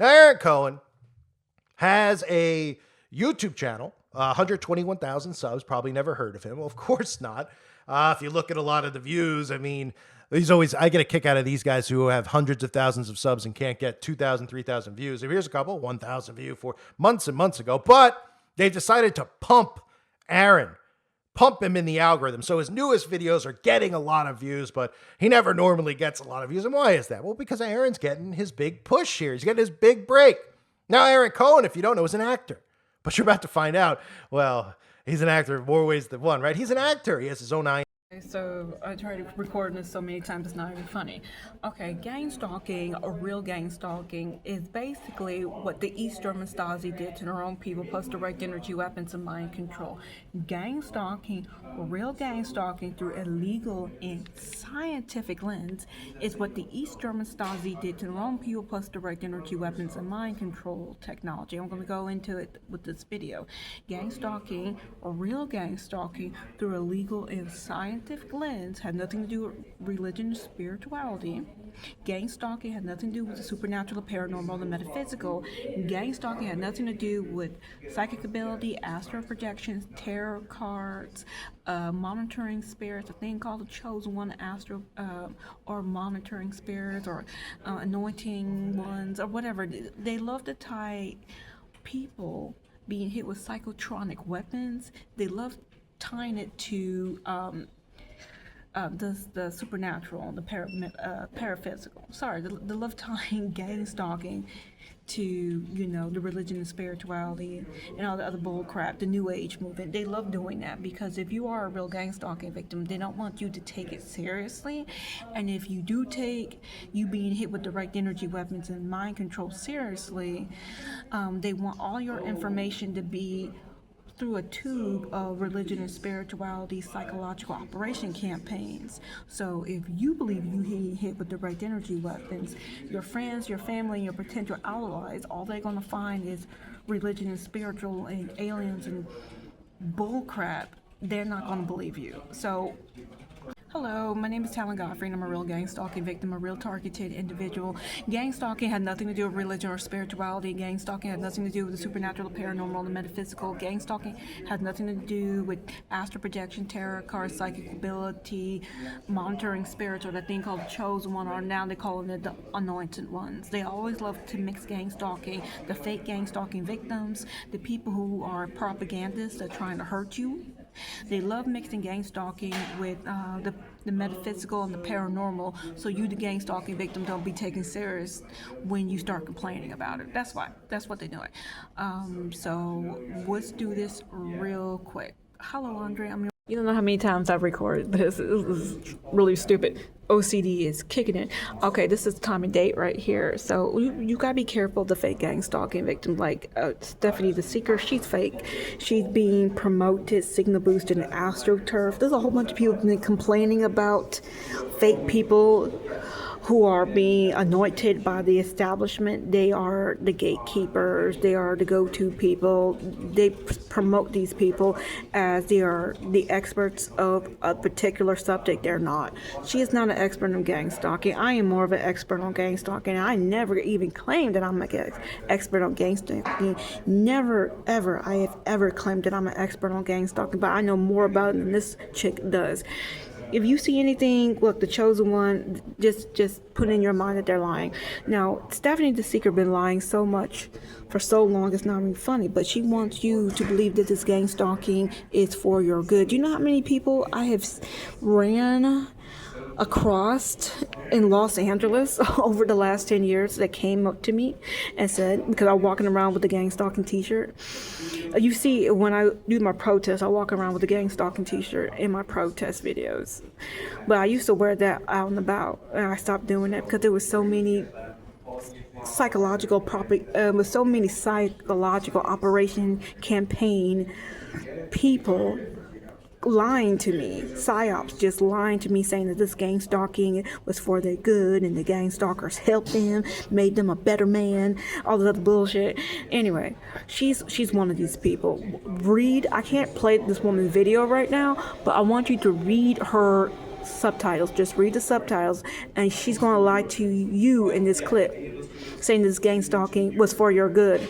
Now, Aaron Cohen has a YouTube channel, 121,000 subs. Probably never heard of him. Well, of course not. If you look at a lot of the views, I mean, I get a kick out of these guys who have hundreds of thousands of subs and can't get 2,000, 3,000 views. Here's a couple, 1,000 view for months and months ago. But they decided to pump him in the algorithm. So his newest videos are getting a lot of views, but he never normally gets a lot of views. And why is that? Well, because Aaron's getting his big push here. He's getting his big break. Now, Aaron Cohen, if you don't know, is an actor. But you're about to find out, well, he's an actor in more ways than one, right? He's an actor. He has his own So I tried to record this so many times it's not even funny. Okay, gang stalking or real gang stalking is basically what the East German Stasi did to their own people, plus direct energy weapons and mind control. Gang stalking or real gang stalking through a legal and scientific lens is what the East German Stasi did to their own people, plus direct energy weapons and mind control technology. I'm going to go into it with this video. Gang stalking or real gang stalking through a legal and scientific lens had nothing to do with religion and spirituality. Gang stalking had nothing to do with the supernatural, the paranormal, the metaphysical. Gang stalking had nothing to do with psychic ability, astral projections, tarot cards, monitoring spirits, a thing called the chosen one, astral or monitoring spirits, or anointing ones, or whatever. They love to tie people being hit with psychotronic weapons. They love tying it to the supernatural, the paraphysical. Sorry, the love tying gang stalking to, you know, the religion and spirituality and all the other bull crap, the New Age movement. They love doing that because if you are a real gang stalking victim, they don't want you to take it seriously. And if you do take you being hit with direct energy weapons and mind control seriously, they want all your information to be through a tube of religion and spirituality psychological operation campaigns. So if you believe you hit with direct energy weapons, your friends, your family, and your potential allies, all they're going to find is religion and spiritual and aliens and bull crap. They're not going to believe you. So hello, my name is Talan, Godfrey, and I'm a real gang stalking victim, a real targeted individual. Gang stalking had nothing to do with religion or spirituality. Gang stalking had nothing to do with the supernatural, the paranormal, the metaphysical. Gang stalking had nothing to do with astral projection, tarot cards, psychic ability, monitoring spirits, or that thing called the chosen one, or now they call it the anointed ones. They always love to mix gang stalking, the fake gang stalking victims, the people who are propagandists that are trying to hurt you. They love mixing gang stalking with the metaphysical and the paranormal, so you, the gang stalking victim, don't be taken serious when you start complaining about it. That's why. That's what they're doing. So let's do this real quick. Hello, Andre. You don't know how many times I've recorded this. This is really stupid. OCD is kicking in. Okay, this is time and date right here. So you gotta be careful of the fake gang stalking victim. Like Stephanie the Seeker, she's fake. She's being promoted, signal boosted, and astroturf. There's a whole bunch of people been complaining about fake people who are being anointed by the establishment. They are the gatekeepers. They are the go-to people. They promote these people as they are the experts of a particular subject. They're not. She is not an expert on gang stalking. I am more of an expert on gang stalking. I never even claimed that I'm an expert on gang stalking. Never, ever, I have ever claimed that I'm an expert on gang stalking, but I know more about it than this chick does. If you see anything, look, the chosen one, just put in your mind that they're lying. Now, Stephanie the Seeker been lying so much for so long, it's not even funny, but she wants you to believe that this gang stalking is for your good. Do you know how many people I have ran across in Los Angeles over the last 10 years that came up to me and said, because I'm walking around with the gang stalking t-shirt. You see, when I do my protest, I walk around with the gang stalking t-shirt in my protest videos. But I used to wear that out and about, and I stopped doing that because there was so many psychological operation campaign people lying to me, PSYOPS just lying to me, saying that this gang stalking was for their good and the gang stalkers helped them, made them a better man, all this other bullshit. Anyway, she's one of these people. I can't play this woman's video right now, but I want you to read her subtitles. Just read the subtitles, and she's going to lie to you in this clip. saying this gang stalking was for your good.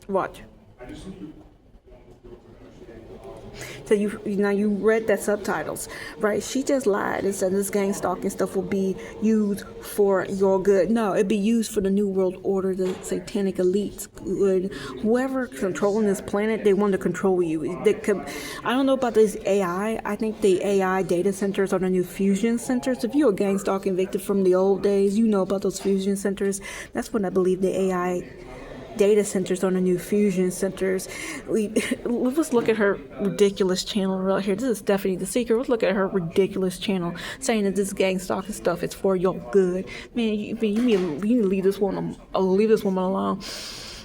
Watch. So you read that subtitles, right? She just lied and said this gang stalking stuff will be used for your good. No, it'd be used for the New World Order, the satanic elites, whoever controlling this planet. They want to control you. I don't know about this AI. I think the AI data centers are the new fusion centers. If you're a gang stalking victim from the old days, you know about those fusion centers. That's when I believe the AI data centers on the new fusion centers. Let's look at her ridiculous channel right here. This is Stephanie the Seeker. Let's look at her ridiculous channel saying that this gang stalking stuff is for your good. Man, you need to leave this woman alone.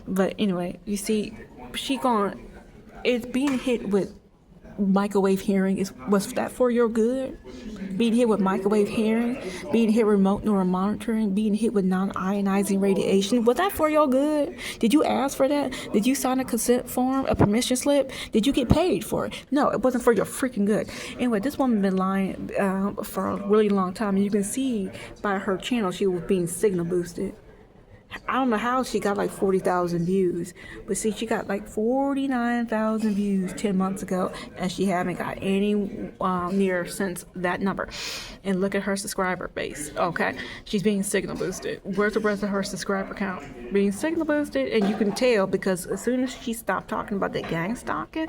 But anyway, you see, it's being hit with microwave hearing. Was that for your good? Being hit with microwave hearing, being hit with remote neural monitoring, being hit with non-ionizing radiation, was that for your good? Did you ask for that? Did you sign a consent form, a permission slip? Did you get paid for it? No, it wasn't for your freaking good. Anyway, this woman been lying for a really long time, and you can see by her channel she was being signal boosted. I don't know how she got like 40,000 views, but see, she got like 49,000 views 10 months ago, and she haven't got any near since that number. And look at her subscriber base. Okay, she's being signal boosted. Where's the rest of her subscriber count? Being signal boosted, and you can tell because as soon as she stopped talking about the gang stalking,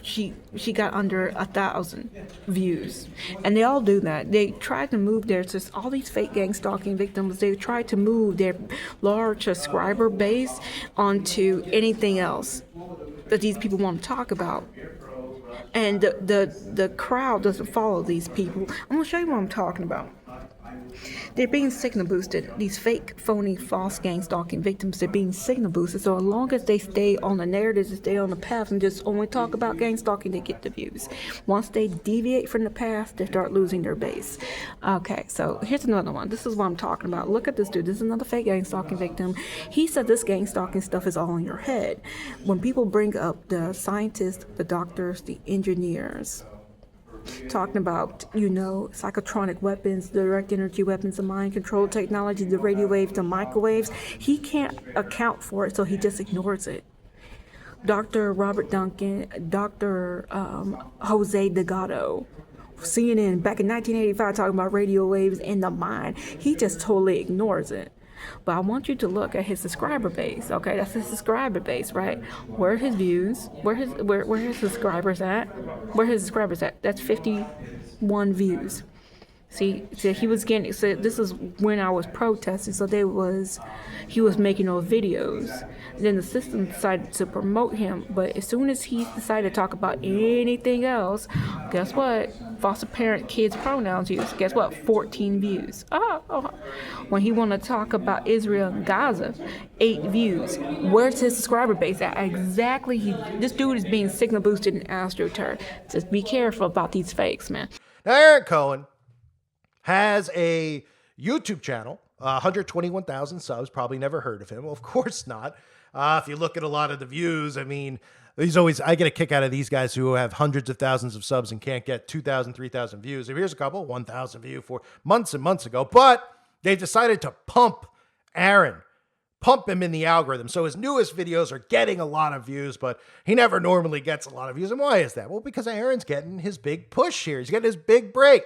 she got under 1,000 views, and they all do that. They tried to move all these fake gang stalking victims. They tried to move their large subscriber base onto anything else that these people want to talk about, and the crowd doesn't follow these people. I'm gonna show you what I'm talking about. They're being signal boosted. These fake, phony, false gang stalking victims, they're being signal boosted. So as long as they stay on the narratives, they stay on the path and just only talk about gang stalking, they get the views. Once they deviate from the path, they start losing their base. Okay, so here's another one. This is what I'm talking about. Look at this dude. This is another fake gang stalking victim. He said this gang stalking stuff is all in your head. When people bring up the scientists, the doctors, the engineers, talking about, psychotronic weapons, direct energy weapons, the mind control technology, the radio waves, the microwaves, he can't account for it, so he just ignores it. Dr. Robert Duncan, Dr. Jose Delgado, CNN back in 1985 talking about radio waves in the mind, he just totally ignores it. But I want you to look at his subscriber base. Okay, that's his subscriber base, right? Where are his views? Where his subscribers at? Where his subscribers at? That's 51 views. See, he was getting. So this is when I was protesting. So he was making those videos. Then the system decided to promote him. But as soon as he decided to talk about anything else, guess what? Foster parent kids pronouns used. Guess what? 14 views. When he wanted to talk about Israel and Gaza, 8 views. Where's his subscriber base at? Exactly. This dude is being signal boosted and astroturfed. Just be careful about these fakes, man. Now, Aaron Cohen has a YouTube channel, 121,000 subs. Probably never heard of him. Well, of course not. If you look at a lot of the views, I mean, I get a kick out of these guys who have hundreds of thousands of subs and can't get 2,000, 3,000 views. Here's a couple, 1,000 view for months and months ago. But they decided to pump him in the algorithm. So his newest videos are getting a lot of views, but he never normally gets a lot of views. And why is that? Well, because Aaron's getting his big push here. He's getting his big break.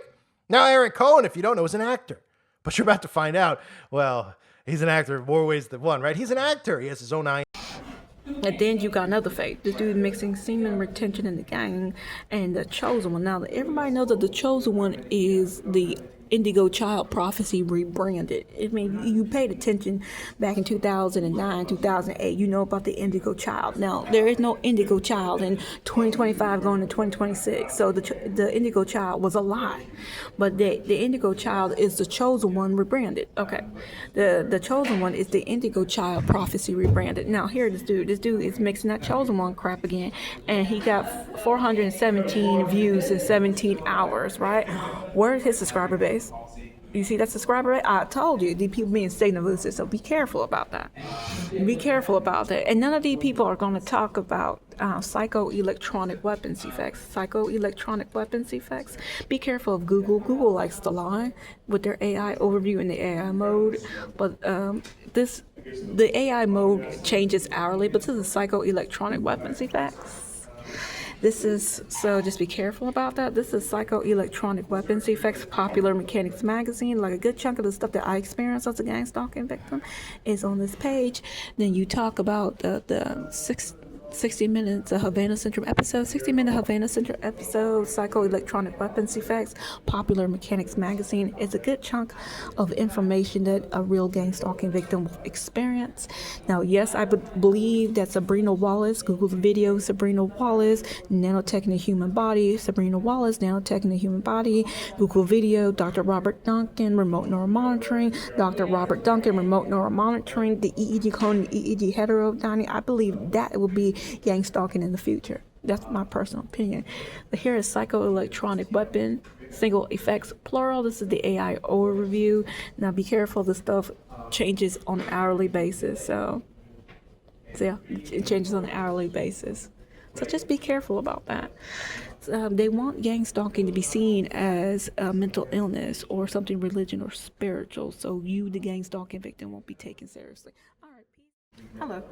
Now, Aaron Cohen, if you don't know, is an actor. But you're about to find out, well, he's an actor in more ways than one, right? He's an actor. He has his own eye. And then you got another fake. This dude mixing semen retention in the gang and the chosen one. Now, everybody knows that the chosen one is the Indigo Child Prophecy rebranded. I mean, you paid attention back in 2009, 2008. You know about the Indigo Child. Now, there is no Indigo Child in 2025 going to 2026. So the Indigo Child was a lie. But the Indigo Child is the chosen one rebranded. Okay. The chosen one is the Indigo Child Prophecy rebranded. Now, here this dude is mixing that chosen one crap again. And he got 417 views in 17 hours, right? Where's his subscriber base? You see that subscriber rate? I told you, these people being signal losers, so be careful about that. Be careful about that. And none of these people are going to talk about psychoelectronic weapons effects. Psychoelectronic weapons effects. Be careful of Google. Google likes to lie with their AI overview in the AI mode. But the AI mode changes hourly, but this is psychoelectronic weapons effects. So just be careful about that. This is Psychoelectronic Weapons Effects, Popular Mechanics Magazine. Like a good chunk of the stuff that I experienced as a gang stalking victim is on this page. Then you talk about the 60 minutes of Havana Central episode, 60-minute Havana Central episode, Psychoelectronic Weapons Effects, Popular Mechanics Magazine. It's a good chunk of information that a real gang stalking victim will experience. Now, yes, I believe that Sabrina Wallace, Google the video, Sabrina Wallace, nanotech in the human body, Sabrina Wallace, nanotech in the human body, Google video, Dr. Robert Duncan, remote neuromonitoring, Dr. Robert Duncan, remote neuromonitoring, the EEG clone, the EEG heterodyny. I believe that will be gang stalking in the future. That's my personal opinion. But here is psychoelectronic weapon, single effects, plural. This is the AI overview. Now be careful, the stuff changes on an hourly basis. So yeah, it changes on an hourly basis. So just be careful about that. They want gang stalking to be seen as a mental illness or something religion or spiritual. So you, the gang stalking victim, won't be taken seriously. All right. Hello.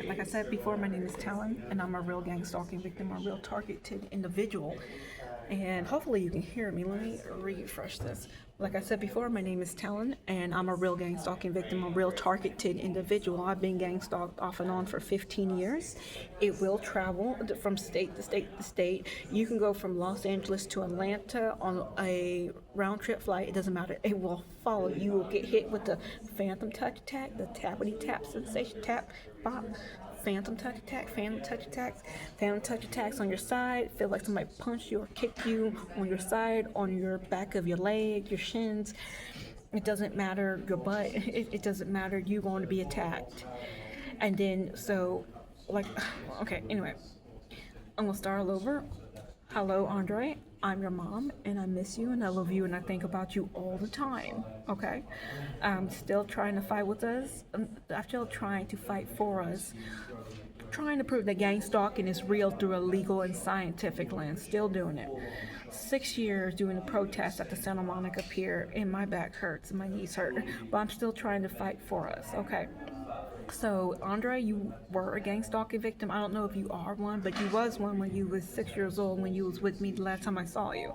Like I said before, my name is Talan, and I'm a real gang stalking victim, a real targeted individual. And hopefully you can hear me. Let me refresh this. Like I said before, my name is Talan, and I'm a real gang stalking victim, a real targeted individual. I've been gang stalked off and on for 15 years. It will travel from state to state to state. You can go from Los Angeles to Atlanta on a round trip flight. It doesn't matter. It will follow. You will get hit with the phantom touch attack, the tappity tap sensation, tap, bop. Phantom touch attack, phantom touch attacks, phantom touch attacks on your side. Feel like somebody punched you or kicked you on your side, on your back of your leg, your shins. It doesn't matter, your butt. It doesn't matter. You're going to be attacked. And then, okay, anyway. I'm going to start all over. Hello, Andre. I'm your mom, and I miss you, and I love you, and I think about you all the time, okay? I'm still trying to fight with us. I'm still trying to fight for us. Trying to prove that gang stalking is real through a legal and scientific lens. Still doing it. 6 years doing a protest at the Santa Monica Pier, and my back hurts, and my knees hurt. But I'm still trying to fight for us, okay? So, Andre, you were a gang stalking victim. I don't know if you are one, but you was one when you was 6 years old, when you was with me the last time I saw you.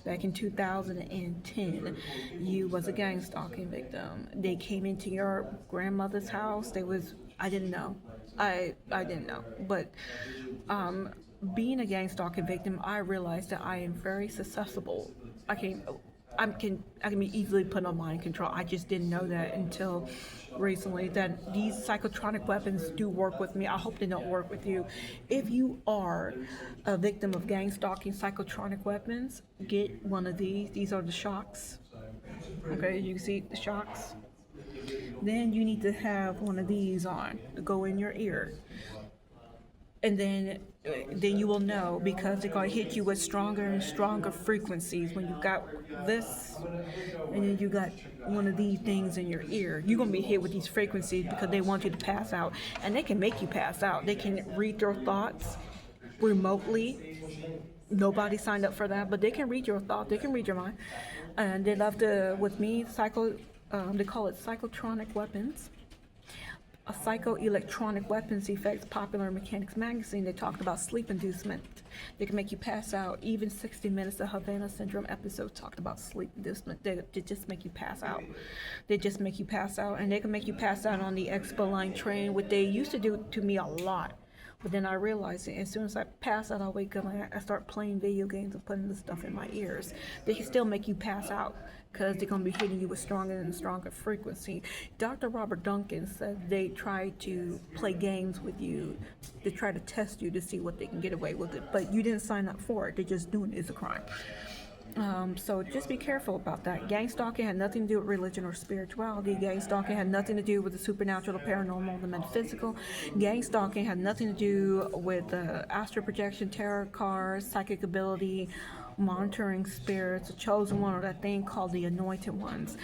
Back in 2010, you was a gang stalking victim. They came into your grandmother's house. I didn't know. I didn't know. But being a gang stalking victim, I realized that I am very susceptible. I can be easily put on mind control. I just didn't know that until recently, that these psychotronic weapons do work with me. I hope they don't work with you. If you are a victim of gang stalking psychotronic weapons, get one of these. These are the shocks. Okay, you can see the shocks. Then you need to have one of these on to go in your ear. And then you will know, because they're going to hit you with stronger and stronger frequencies. When you got this, and then you got one of these things in your ear, you're going to be hit with these frequencies because they want you to pass out. And they can make you pass out. They can read your thoughts remotely. Nobody signed up for that, but they can read your thoughts. They can read your mind. And they love to, with me, they call it psychotronic weapons. A psychoelectronic weapons effects, Popular Mechanics Magazine. They talked about sleep inducement. They can make you pass out. Even 60 minutes of Havana Syndrome episode talked about sleep inducement. They just make you pass out. They just make you pass out, and they can make you pass out on the Expo Line train, what they used to do to me a lot. But then I realized that as soon as I pass out, I wake up and I start playing video games and putting this stuff in my ears. They can still make you pass out because they're going to be hitting you with stronger and stronger frequency. Dr. Robert Duncan said they try to play games with you. They try to test you to see what they can get away with it. But you didn't sign up for it. They're just doing it as a crime. So just be careful about that. Gang stalking had nothing to do with religion or spirituality. Gang stalking had nothing to do with the supernatural, the paranormal, the metaphysical. Gang stalking had nothing to do with astral projection, tarot cards, psychic ability, monitoring spirits, a chosen one, or that thing called the anointed ones.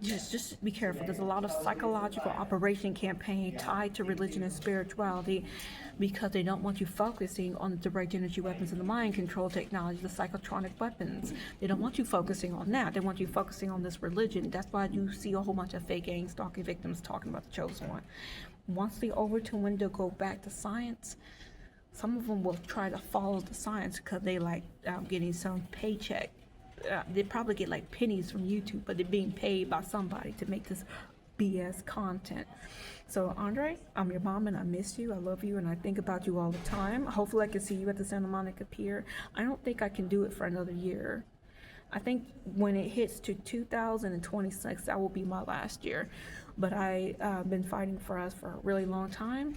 Just be careful. There's a lot of psychological operation campaign tied to religion and spirituality because they don't want you focusing on the direct energy weapons and the mind control technology, the psychotronic weapons. They don't want you focusing on that. They want you focusing on this religion. That's why you see a whole bunch of fake gang stalking victims talking about the chosen one. Once the Overton window go back to science, some of them will try to follow the science because they like getting some paycheck. They probably get like pennies from YouTube, but they're being paid by somebody to make this BS content. So Andre, I'm your mom and I miss you. I love you and I think about you all the time. Hopefully I can see you at the Santa Monica Pier. I don't think I can do it for another year. I think when it hits to 2026, that will be my last year. But I've been fighting for us for a really long time.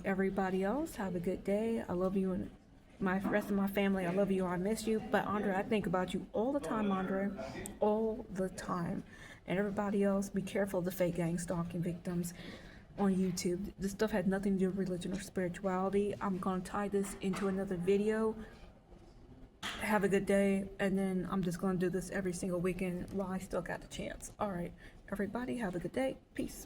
Everybody else, have a good day. I love you and my rest of my family. I love you. I miss you. But Andre, I think about you all the time, Andre, all the time. And everybody else, be careful of the fake gang stalking victims on YouTube. This stuff had nothing to do with religion or spirituality. I'm going to tie this into another video. Have a good day, and then I'm just going to do this every single weekend while I still got the chance. All right, everybody, have a good day. Peace.